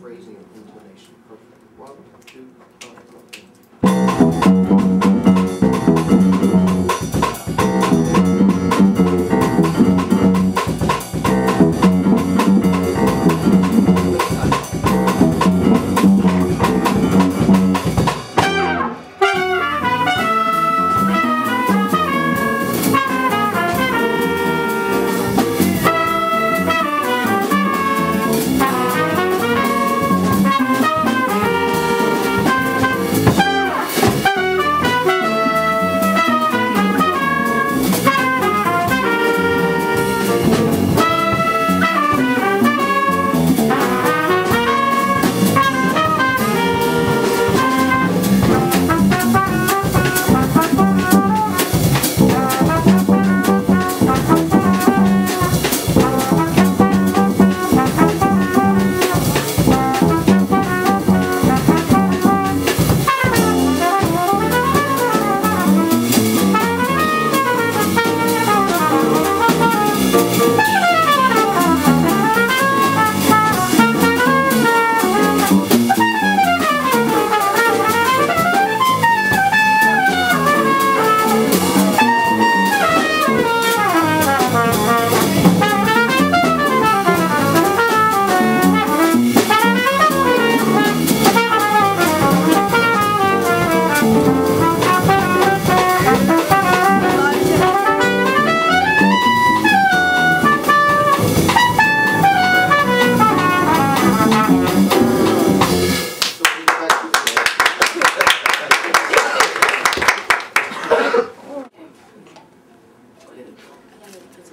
phrasing and intonation. Perfect. 1, 2, 3.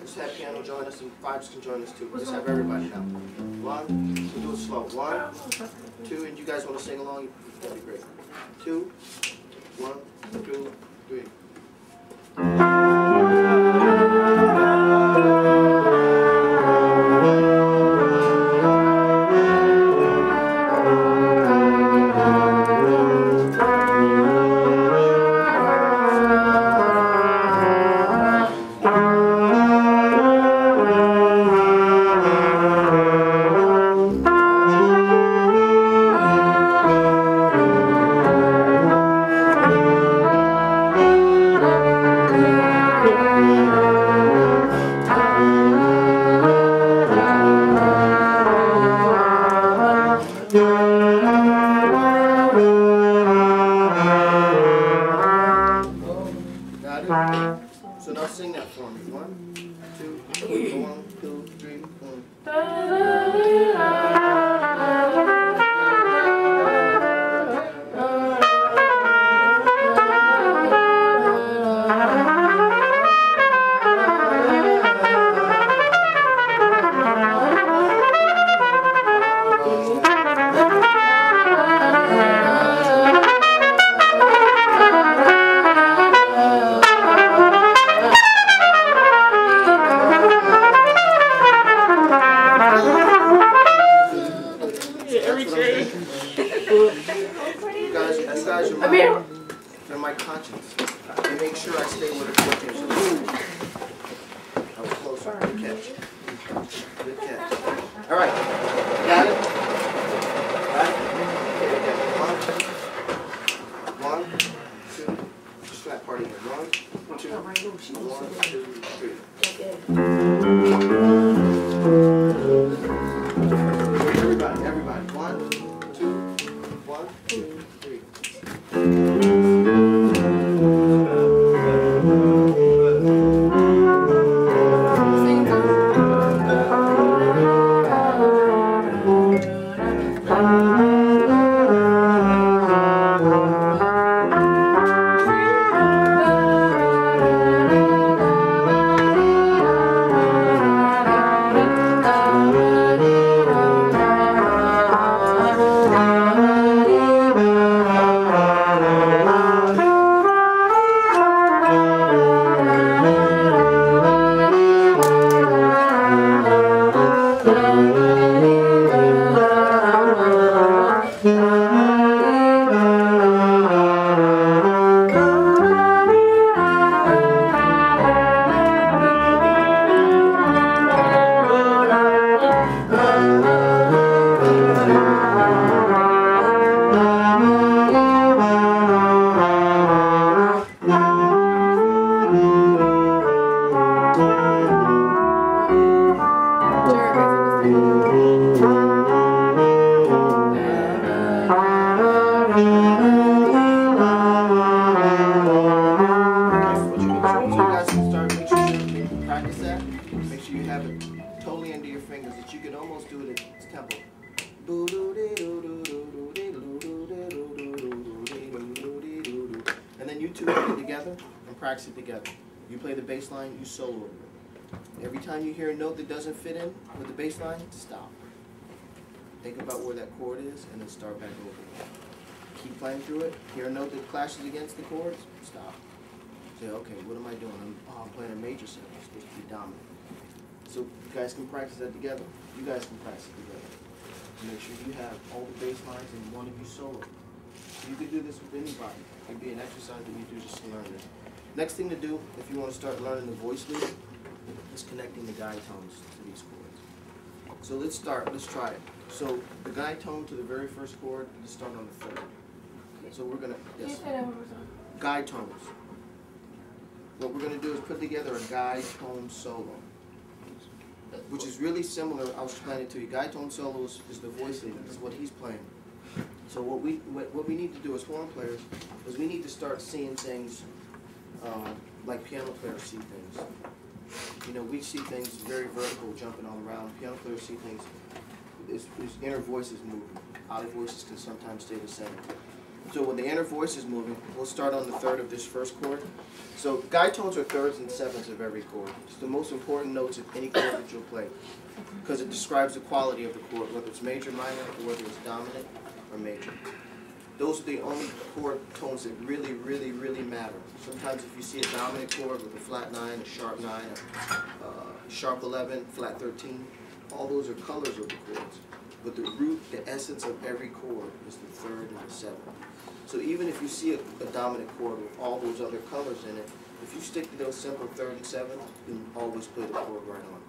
Just have piano join us and vibes can join us too. Just have everybody now. 1, we'll do it slow. 1, 2, and you guys want to sing along? That'd be great. 2, 1, 2, 3. So now sing that for me. 1, 2, 1, 2, 3, 4. They're my conscience. They make sure I stay with the coach. I was close. Good catch. Good catch. All right. Got it? Got it? Okay, 1, 2. Just that party here. 1, 2, 1, 2, 3. Everybody. 1, 2, 1, 2, 3. Make sure you have it totally under your fingers, that you can almost do it at tempo. And then you two play it together and practice it together. You play the bass line, you solo over it. Every time you hear a note that doesn't fit in with the bass line, stop. Think about where that chord is and then start back over. Keep playing through it. Hear a note that clashes against the chords, stop. Say, okay, what am I doing? I'm playing a major seven. I'm supposed to be dominant. So you guys can practice that together. You guys can practice it together. Make sure you have all the bass lines and one of you solo. You could do this with anybody. It could be an exercise that you do just to learn this. Next thing to do, if you want to start learning the voice lead, is connecting the guide tones to these chords. So let's start. Let's try it. So the guide tone to the very first chord, let's start on the third. So we're gonna guide tones. What we're gonna do is put together a guide tone solo, which is really similar. I was explaining to you. Guide tone solos is the voice lead. This is what he's playing. So what we need to do as horn players is we need to start seeing things like piano players see things. You know, we see things very vertical, jumping all around. Piano players see things. His inner voice is moving. Outer voices can sometimes stay the same. So when the inner voice is moving, we'll start on the third of this first chord. So guide tones are thirds and sevenths of every chord. It's the most important notes of any chord that you'll play, because it describes the quality of the chord, whether it's major, minor, or whether it's dominant or major. Those are the only chord tones that really, really, really matter. Sometimes if you see a dominant chord with a flat 9, a sharp 9, a sharp 11, flat 13, all those are colors of the chords. But the root, the essence of every chord is the third and the seventh. So even if you see a dominant chord with all those other colors in it, if you stick to those simple third and seventh, you can always play the chord right on.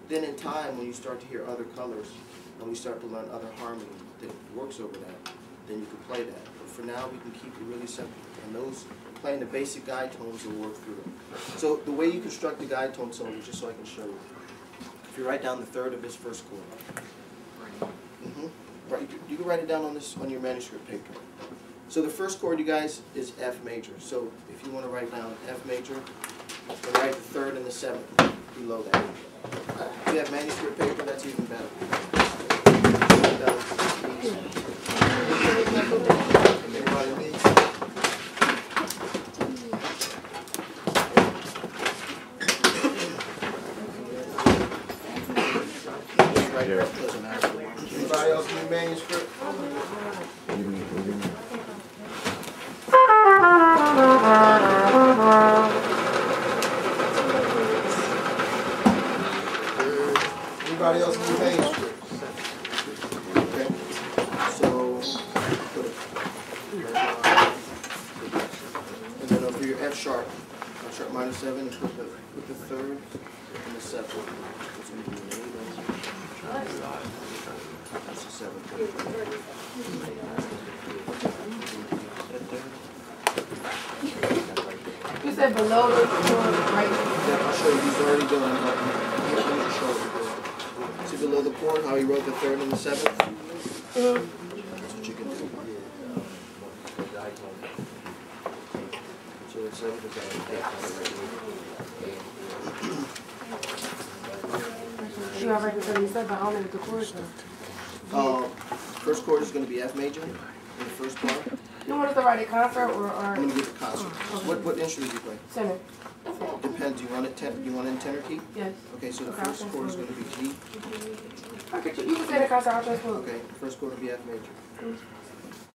Then in time, when you start to hear other colors, and we start to learn other harmony that works over that, then you can play that. But for now, we can keep it really simple. And those, playing the basic guide tones will work through them. So the way you construct the guide tone solo, just so I can show you. If you write down the third of this first chord. Right, you can write it down on your manuscript paper. So the first chord, you guys, is F major. So if you want to write down F major, then write the third and the seventh below that. If you have manuscript paper, that's even better. Anybody else need manuscript? Anybody else need manuscript? Okay. So, and then over your F sharp minor 7, and put the third and the seventh. It's going to be an 8. That's a 7. You said below the chord, right? Yeah, I'll show you. He's already done it. See below the chord how he wrote the third and the seventh? That's what you can do. So the seventh is You already said you said, but how many the chords are? First chord is going to be F major in the first part. You want us to write a concert or? I'm going to give a concert. Okay. What instrument do you play? Tenor. Depends. You want it in tenor key? Yes. Okay, so the first chord is going to be G. You can say the concert. I'll just Okay, first chord will be F major.